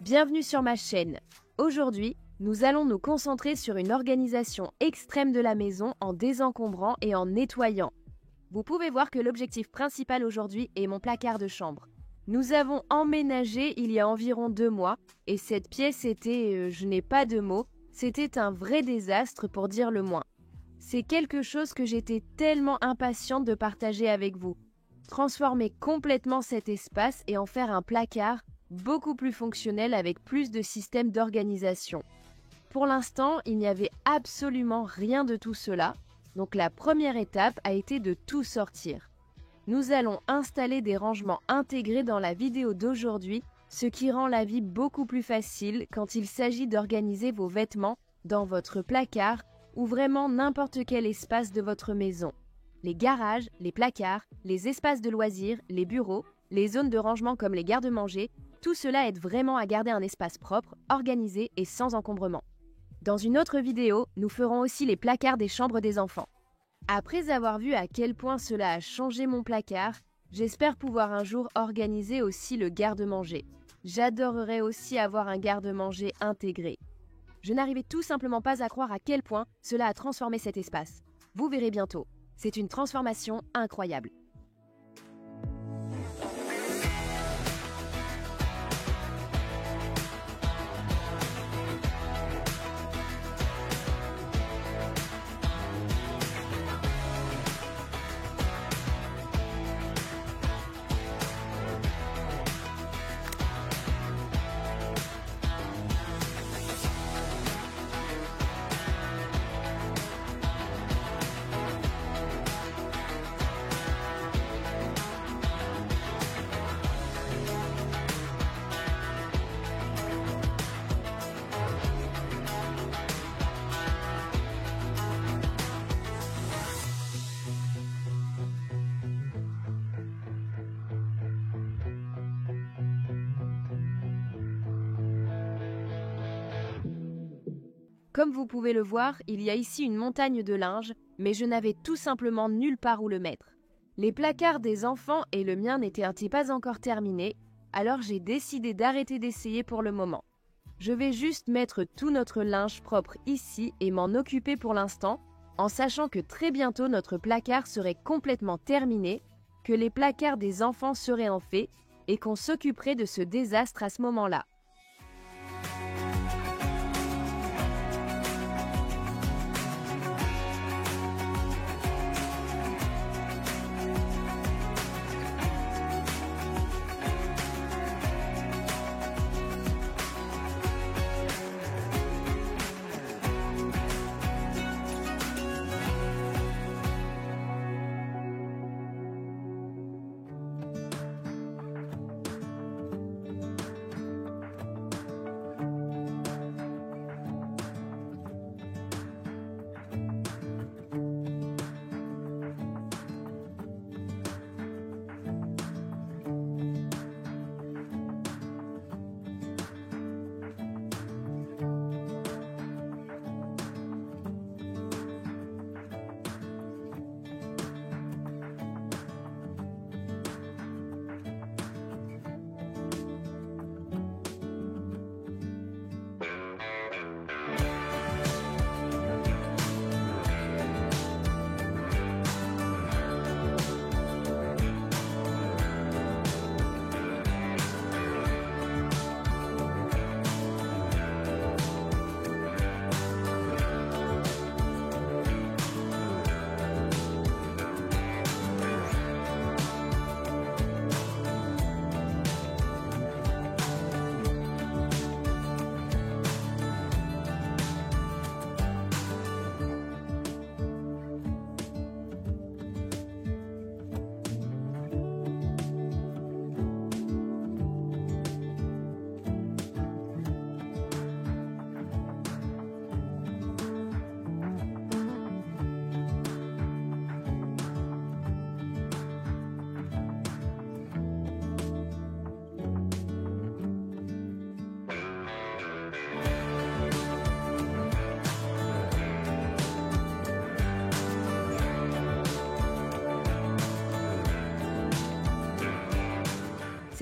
Bienvenue sur ma chaîne. Aujourd'hui, nous allons nous concentrer sur une organisation extrême de la maison en désencombrant et en nettoyant. Vous pouvez voir que l'objectif principal aujourd'hui est mon placard de chambre. Nous avons emménagé il y a environ 2 mois et cette pièce était, je n'ai pas de mots, c'était un vrai désastre pour dire le moins. C'est quelque chose que j'étais tellement impatiente de partager avec vous. Transformer complètement cet espace et en faire un placard beaucoup plus fonctionnel avec plus de systèmes d'organisation. Pour l'instant, il n'y avait absolument rien de tout cela, donc la première étape a été de tout sortir. Nous allons installer des rangements intégrés dans la vidéo d'aujourd'hui, ce qui rend la vie beaucoup plus facile quand il s'agit d'organiser vos vêtements dans votre placard ou vraiment n'importe quel espace de votre maison. Les garages, les placards, les espaces de loisirs, les bureaux, les zones de rangement comme les garde-manger, tout cela aide vraiment à garder un espace propre, organisé et sans encombrement. Dans une autre vidéo, nous ferons aussi les placards des chambres des enfants. Après avoir vu à quel point cela a changé mon placard, j'espère pouvoir un jour organiser aussi le garde-manger. J'adorerais aussi avoir un garde-manger intégré. Je n'arrivais tout simplement pas à croire à quel point cela a transformé cet espace. Vous verrez bientôt. C'est une transformation incroyable. Comme vous pouvez le voir, il y a ici une montagne de linge, mais je n'avais tout simplement nulle part où le mettre. Les placards des enfants et le mien n'étaient pas encore terminés, alors j'ai décidé d'arrêter d'essayer pour le moment. Je vais juste mettre tout notre linge propre ici et m'en occuper pour l'instant, en sachant que très bientôt notre placard serait complètement terminé, que les placards des enfants seraient en fait, et qu'on s'occuperait de ce désastre à ce moment-là.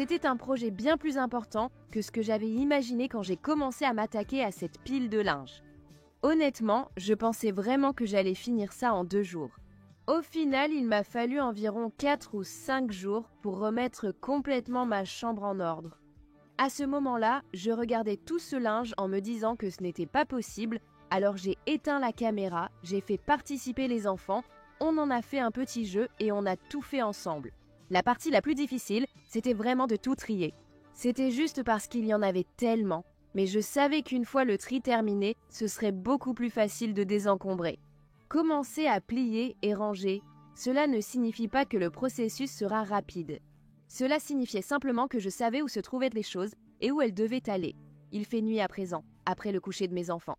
C'était un projet bien plus important que ce que j'avais imaginé quand j'ai commencé à m'attaquer à cette pile de linge. Honnêtement, je pensais vraiment que j'allais finir ça en 2 jours. Au final, il m'a fallu environ 4 ou 5 jours pour remettre complètement ma chambre en ordre. À ce moment-là, je regardais tout ce linge en me disant que ce n'était pas possible, alors j'ai éteint la caméra, j'ai fait participer les enfants, on en a fait un petit jeu et on a tout fait ensemble. La partie la plus difficile, c'était vraiment de tout trier. C'était juste parce qu'il y en avait tellement, mais je savais qu'une fois le tri terminé, ce serait beaucoup plus facile de désencombrer. Commencer à plier et ranger, cela ne signifie pas que le processus sera rapide. Cela signifiait simplement que je savais où se trouvaient les choses et où elles devaient aller. Il fait nuit à présent, après le coucher de mes enfants.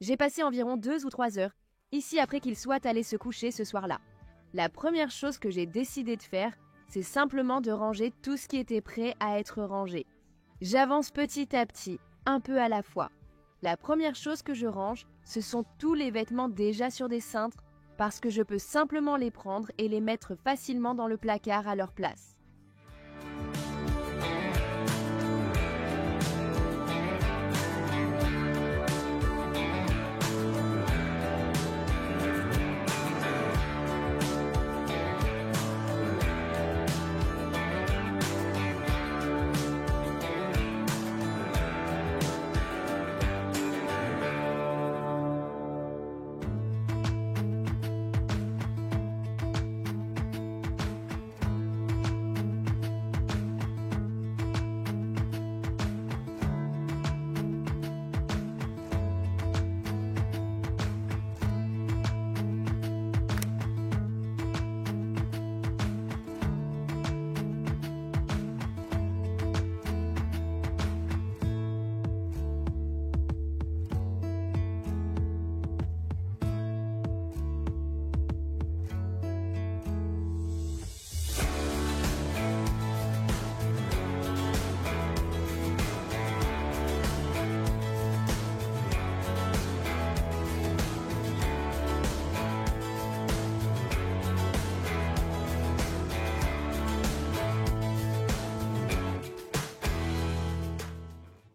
J'ai passé environ 2 ou 3 heures, ici après qu'ils soient allés se coucher ce soir-là. La première chose que j'ai décidé de faire, c'est simplement de ranger tout ce qui était prêt à être rangé. J'avance petit à petit, un peu à la fois. La première chose que je range, ce sont tous les vêtements déjà sur des cintres, parce que je peux simplement les prendre et les mettre facilement dans le placard à leur place.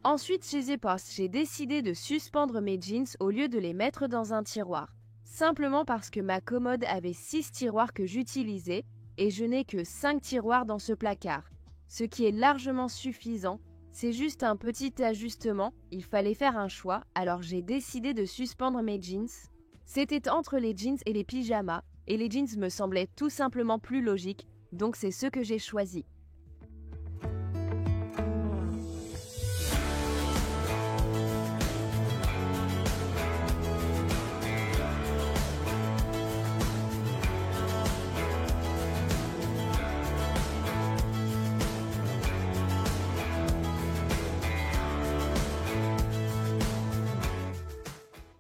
Ensuite, chez Zepost, j'ai décidé de suspendre mes jeans au lieu de les mettre dans un tiroir. Simplement parce que ma commode avait 6 tiroirs que j'utilisais et je n'ai que 5 tiroirs dans ce placard. Ce qui est largement suffisant, c'est juste un petit ajustement, il fallait faire un choix, alors j'ai décidé de suspendre mes jeans. C'était entre les jeans et les pyjamas, et les jeans me semblaient tout simplement plus logiques, donc c'est ce que j'ai choisi.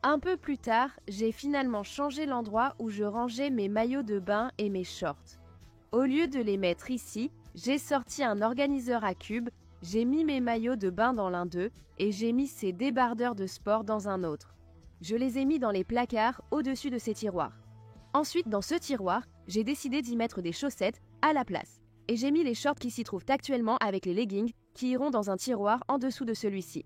Un peu plus tard, j'ai finalement changé l'endroit où je rangeais mes maillots de bain et mes shorts. Au lieu de les mettre ici, j'ai sorti un organiseur à cubes, j'ai mis mes maillots de bain dans l'un d'eux et j'ai mis ces débardeurs de sport dans un autre. Je les ai mis dans les placards au-dessus de ces tiroirs. Ensuite, dans ce tiroir, j'ai décidé d'y mettre des chaussettes à la place. Et j'ai mis les shorts qui s'y trouvent actuellement avec les leggings qui iront dans un tiroir en dessous de celui-ci.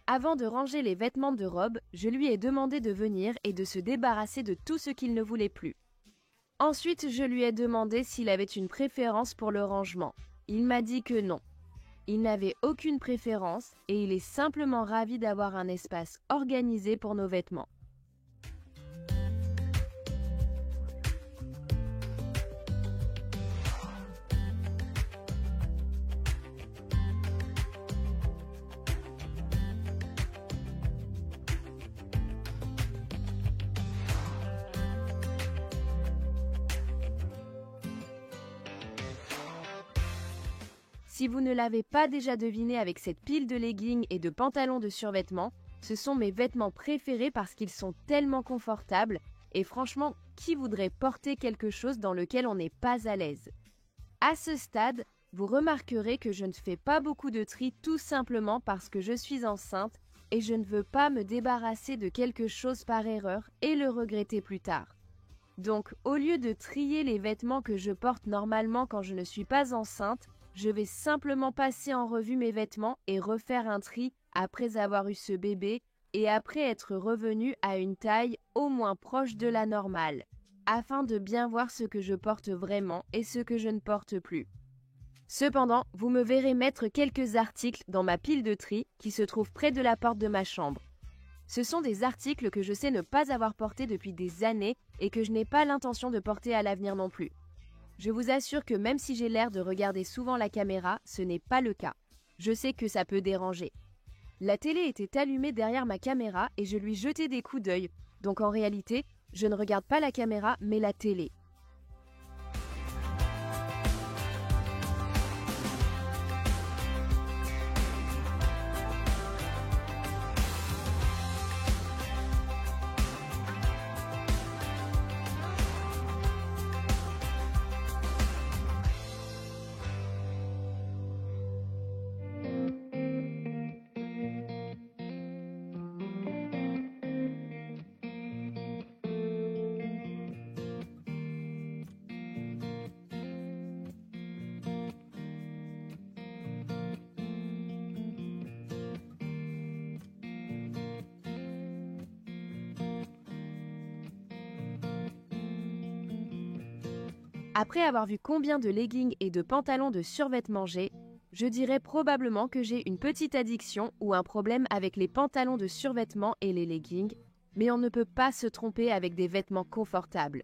Avant de ranger les vêtements de Rob, je lui ai demandé de venir et de se débarrasser de tout ce qu'il ne voulait plus. Ensuite, je lui ai demandé s'il avait une préférence pour le rangement. Il m'a dit que non. Il n'avait aucune préférence et il est simplement ravi d'avoir un espace organisé pour nos vêtements. Si vous ne l'avez pas déjà deviné avec cette pile de leggings et de pantalons de survêtement, ce sont mes vêtements préférés parce qu'ils sont tellement confortables et franchement, qui voudrait porter quelque chose dans lequel on n'est pas à l'aise? À ce stade, vous remarquerez que je ne fais pas beaucoup de tri tout simplement parce que je suis enceinte et je ne veux pas me débarrasser de quelque chose par erreur et le regretter plus tard. Donc, au lieu de trier les vêtements que je porte normalement quand je ne suis pas enceinte, je vais simplement passer en revue mes vêtements et refaire un tri après avoir eu ce bébé et après être revenue à une taille au moins proche de la normale, afin de bien voir ce que je porte vraiment et ce que je ne porte plus. Cependant, vous me verrez mettre quelques articles dans ma pile de tri qui se trouve près de la porte de ma chambre. Ce sont des articles que je sais ne pas avoir portés depuis des années et que je n'ai pas l'intention de porter à l'avenir non plus. Je vous assure que même si j'ai l'air de regarder souvent la caméra, ce n'est pas le cas. Je sais que ça peut déranger. La télé était allumée derrière ma caméra et je lui jetais des coups d'œil. Donc en réalité, je ne regarde pas la caméra mais la télé. Après avoir vu combien de leggings et de pantalons de survêtement j'ai, je dirais probablement que j'ai une petite addiction ou un problème avec les pantalons de survêtement et les leggings, mais on ne peut pas se tromper avec des vêtements confortables.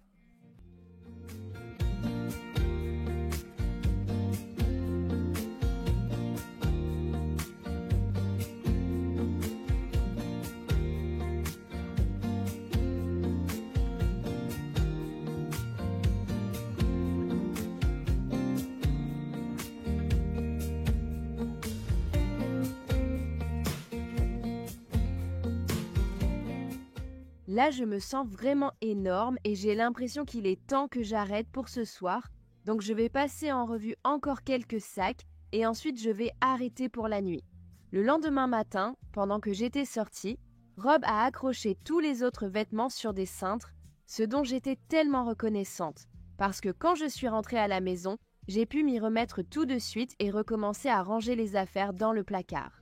Là, je me sens vraiment énorme et j'ai l'impression qu'il est temps que j'arrête pour ce soir. Donc je vais passer en revue encore quelques sacs et ensuite je vais arrêter pour la nuit. Le lendemain matin, pendant que j'étais sortie, Rob a accroché tous les autres vêtements sur des cintres, ce dont j'étais tellement reconnaissante. Parce que quand je suis rentrée à la maison, j'ai pu m'y remettre tout de suite et recommencer à ranger les affaires dans le placard.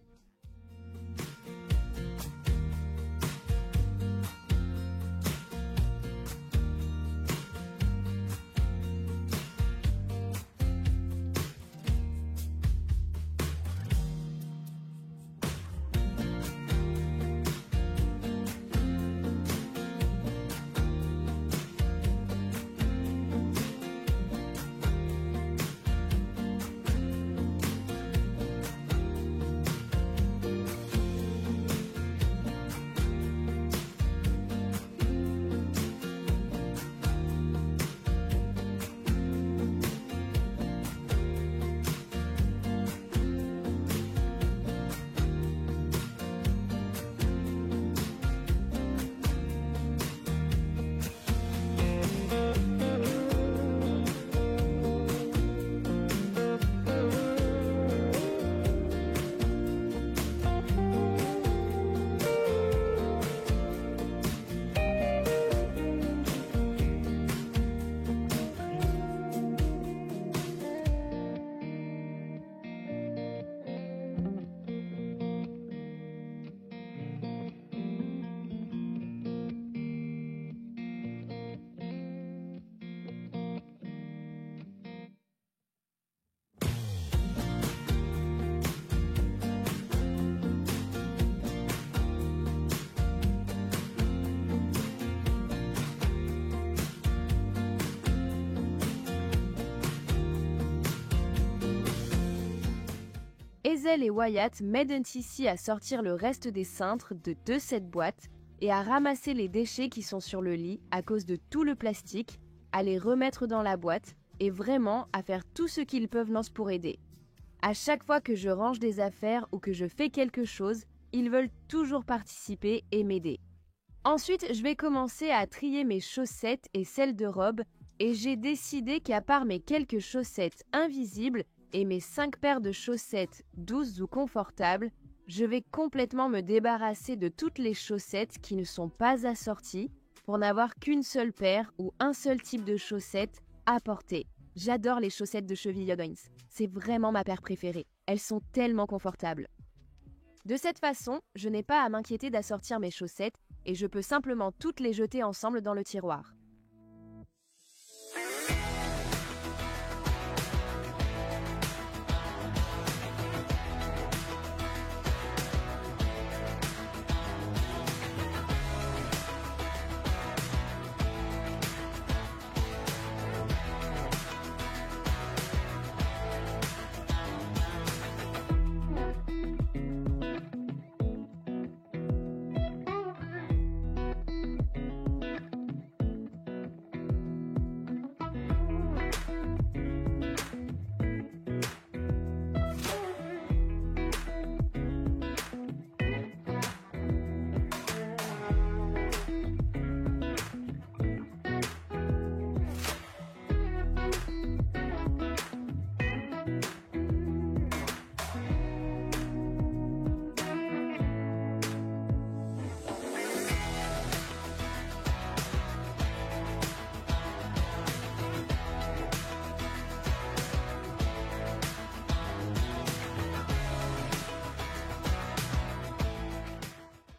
Hazel et Wyatt m'aident ici à sortir le reste des cintres de cette boîte et à ramasser les déchets qui sont sur le lit à cause de tout le plastique, à les remettre dans la boîte et vraiment à faire tout ce qu'ils peuvent pour aider. À chaque fois que je range des affaires ou que je fais quelque chose, ils veulent toujours participer et m'aider. Ensuite, je vais commencer à trier mes chaussettes et celles de robe et j'ai décidé qu'à part mes quelques chaussettes invisibles et mes 5 paires de chaussettes douces ou confortables, je vais complètement me débarrasser de toutes les chaussettes qui ne sont pas assorties pour n'avoir qu'une seule paire ou un seul type de chaussettes à porter. J'adore les chaussettes de cheville Odins. C'est vraiment ma paire préférée. Elles sont tellement confortables. De cette façon, je n'ai pas à m'inquiéter d'assortir mes chaussettes et je peux simplement toutes les jeter ensemble dans le tiroir.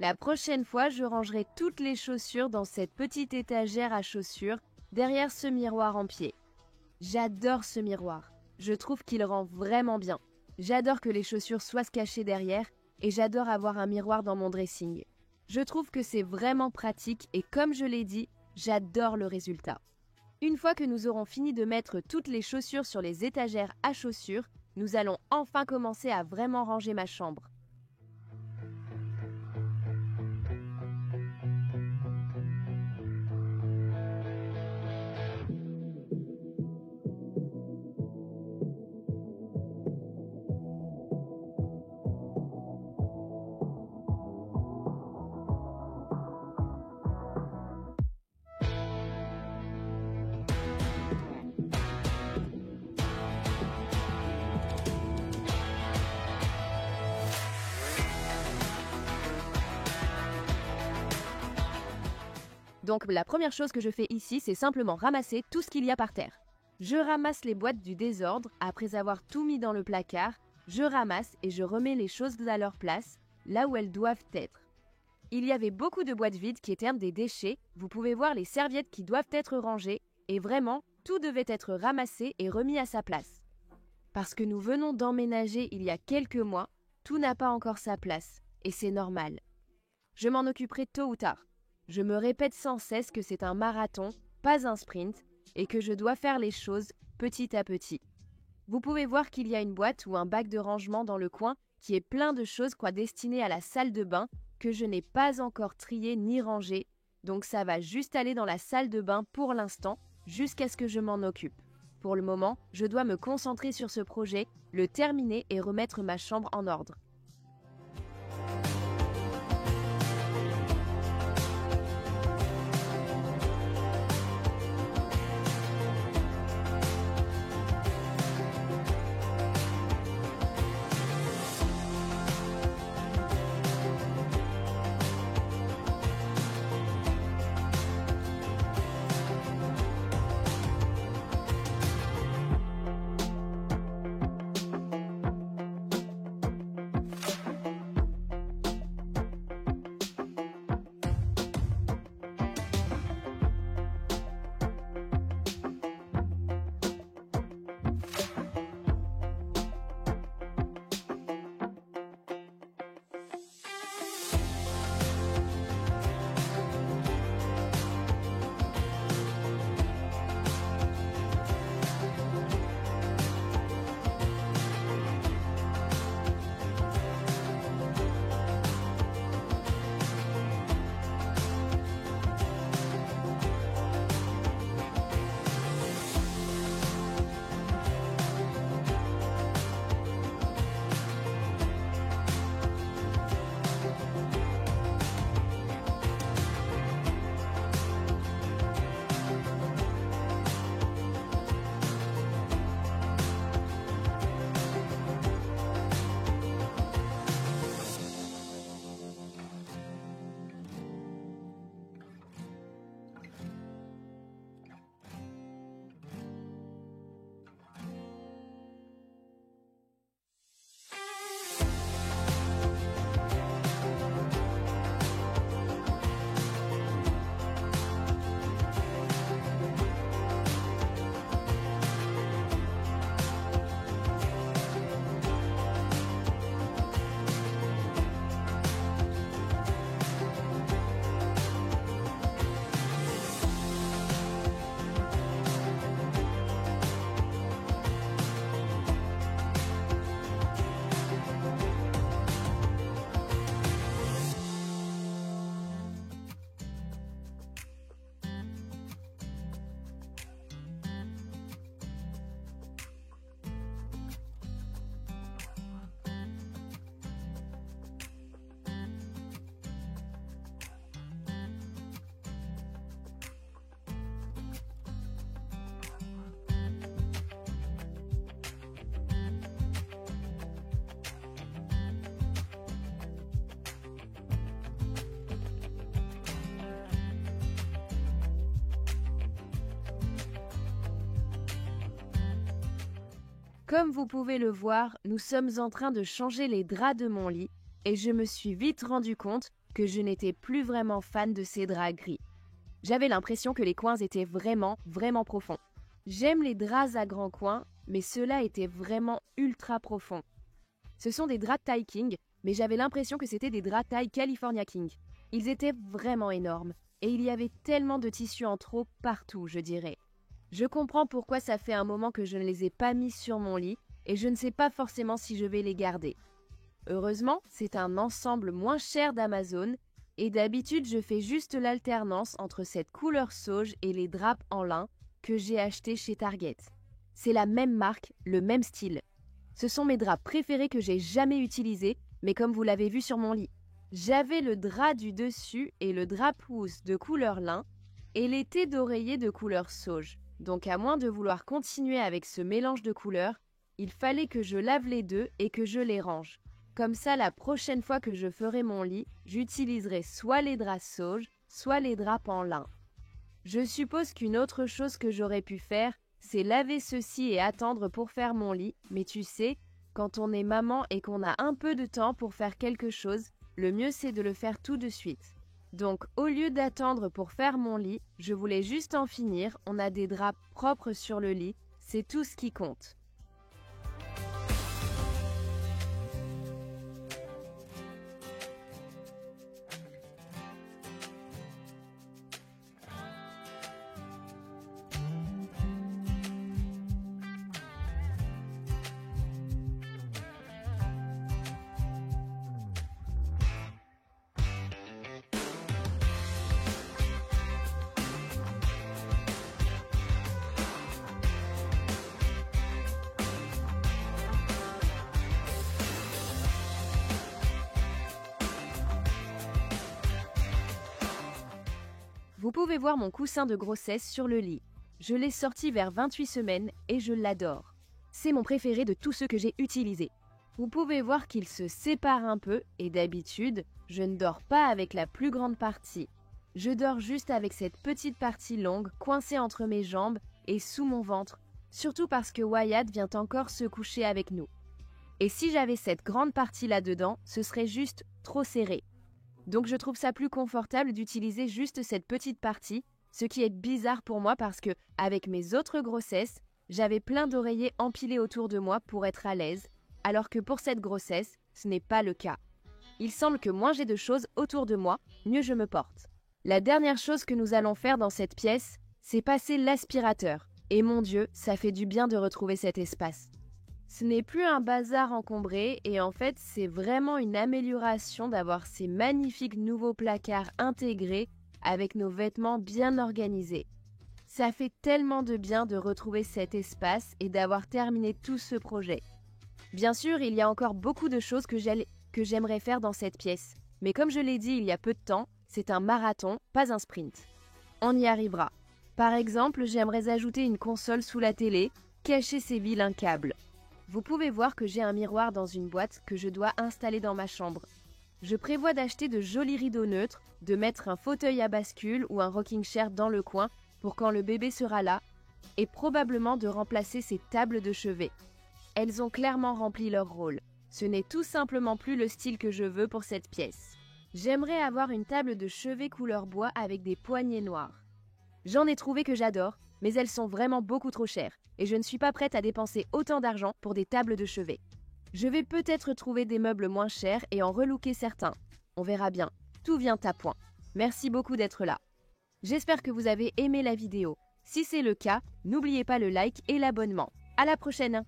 La prochaine fois, je rangerai toutes les chaussures dans cette petite étagère à chaussures derrière ce miroir en pied. J'adore ce miroir. Je trouve qu'il rend vraiment bien. J'adore que les chaussures soient cachées derrière et j'adore avoir un miroir dans mon dressing. Je trouve que c'est vraiment pratique et comme je l'ai dit, j'adore le résultat. Une fois que nous aurons fini de mettre toutes les chaussures sur les étagères à chaussures, nous allons enfin commencer à vraiment ranger ma chambre. Donc la première chose que je fais ici, c'est simplement ramasser tout ce qu'il y a par terre. Je ramasse les boîtes du désordre, après avoir tout mis dans le placard, je ramasse et je remets les choses à leur place, là où elles doivent être. Il y avait beaucoup de boîtes vides qui étaient des déchets, vous pouvez voir les serviettes qui doivent être rangées, et vraiment, tout devait être ramassé et remis à sa place. Parce que nous venons d'emménager il y a quelques mois, tout n'a pas encore sa place, et c'est normal. Je m'en occuperai tôt ou tard. Je me répète sans cesse que c'est un marathon, pas un sprint, et que je dois faire les choses petit à petit. Vous pouvez voir qu'il y a une boîte ou un bac de rangement dans le coin qui est plein de choses destinées à la salle de bain que je n'ai pas encore triées ni rangées, donc ça va juste aller dans la salle de bain pour l'instant, jusqu'à ce que je m'en occupe. Pour le moment, je dois me concentrer sur ce projet, le terminer et remettre ma chambre en ordre. Comme vous pouvez le voir, nous sommes en train de changer les draps de mon lit et je me suis vite rendu compte que je n'étais plus vraiment fan de ces draps gris. J'avais l'impression que les coins étaient vraiment profonds. J'aime les draps à grands coins, mais ceux-là étaient vraiment ultra profonds. Ce sont des draps taille king, mais j'avais l'impression que c'était des draps taille California king. Ils étaient vraiment énormes, et il y avait tellement de tissu en trop partout, je dirais. Je comprends pourquoi ça fait un moment que je ne les ai pas mis sur mon lit, et je ne sais pas forcément si je vais les garder. Heureusement, c'est un ensemble moins cher d'Amazon, et d'habitude je fais juste l'alternance entre cette couleur sauge et les draps en lin que j'ai acheté chez Target. C'est la même marque, le même style. Ce sont mes draps préférés que j'ai jamais utilisés, mais comme vous l'avez vu sur mon lit. J'avais le drap du dessus et le drap housse de couleur lin et les thés d'oreiller de couleur sauge. Donc à moins de vouloir continuer avec ce mélange de couleurs, il fallait que je lave les deux et que je les range. Comme ça, la prochaine fois que je ferai mon lit, j'utiliserai soit les draps sauge, soit les draps en lin. Je suppose qu'une autre chose que j'aurais pu faire, c'est laver ceci et attendre pour faire mon lit, mais tu sais, quand on est maman et qu'on a un peu de temps pour faire quelque chose, le mieux c'est de le faire tout de suite. Donc au lieu d'attendre pour faire mon lit, je voulais juste en finir, on a des draps propres sur le lit, c'est tout ce qui compte. Vous pouvez voir mon coussin de grossesse sur le lit. Je l'ai sorti vers 28 semaines et je l'adore. C'est mon préféré de tous ceux que j'ai utilisés. Vous pouvez voir qu'il se sépare un peu et d'habitude, je ne dors pas avec la plus grande partie. Je dors juste avec cette petite partie longue coincée entre mes jambes et sous mon ventre, surtout parce que Wyatt vient encore se coucher avec nous. Et si j'avais cette grande partie là-dedans, ce serait juste trop serré. Donc je trouve ça plus confortable d'utiliser juste cette petite partie, ce qui est bizarre pour moi parce que, avec mes autres grossesses, j'avais plein d'oreillers empilés autour de moi pour être à l'aise, alors que pour cette grossesse, ce n'est pas le cas. Il semble que moins j'ai de choses autour de moi, mieux je me porte. La dernière chose que nous allons faire dans cette pièce, c'est passer l'aspirateur. Et mon Dieu, ça fait du bien de retrouver cet espace. Ce n'est plus un bazar encombré et en fait, c'est vraiment une amélioration d'avoir ces magnifiques nouveaux placards intégrés avec nos vêtements bien organisés. Ça fait tellement de bien de retrouver cet espace et d'avoir terminé tout ce projet. Bien sûr, il y a encore beaucoup de choses que j'aimerais faire dans cette pièce. Mais comme je l'ai dit il y a peu de temps, c'est un marathon, pas un sprint. On y arrivera. Par exemple, j'aimerais ajouter une console sous la télé, cacher ces vilains câbles. Vous pouvez voir que j'ai un miroir dans une boîte que je dois installer dans ma chambre. Je prévois d'acheter de jolis rideaux neutres, de mettre un fauteuil à bascule ou un rocking chair dans le coin pour quand le bébé sera là, et probablement de remplacer ces tables de chevet. Elles ont clairement rempli leur rôle. Ce n'est tout simplement plus le style que je veux pour cette pièce. J'aimerais avoir une table de chevet couleur bois avec des poignées noires. J'en ai trouvé que j'adore, mais elles sont vraiment beaucoup trop chères et je ne suis pas prête à dépenser autant d'argent pour des tables de chevet. Je vais peut-être trouver des meubles moins chers et en relooker certains. On verra bien, tout vient à point. Merci beaucoup d'être là. J'espère que vous avez aimé la vidéo. Si c'est le cas, n'oubliez pas le like et l'abonnement. À la prochaine!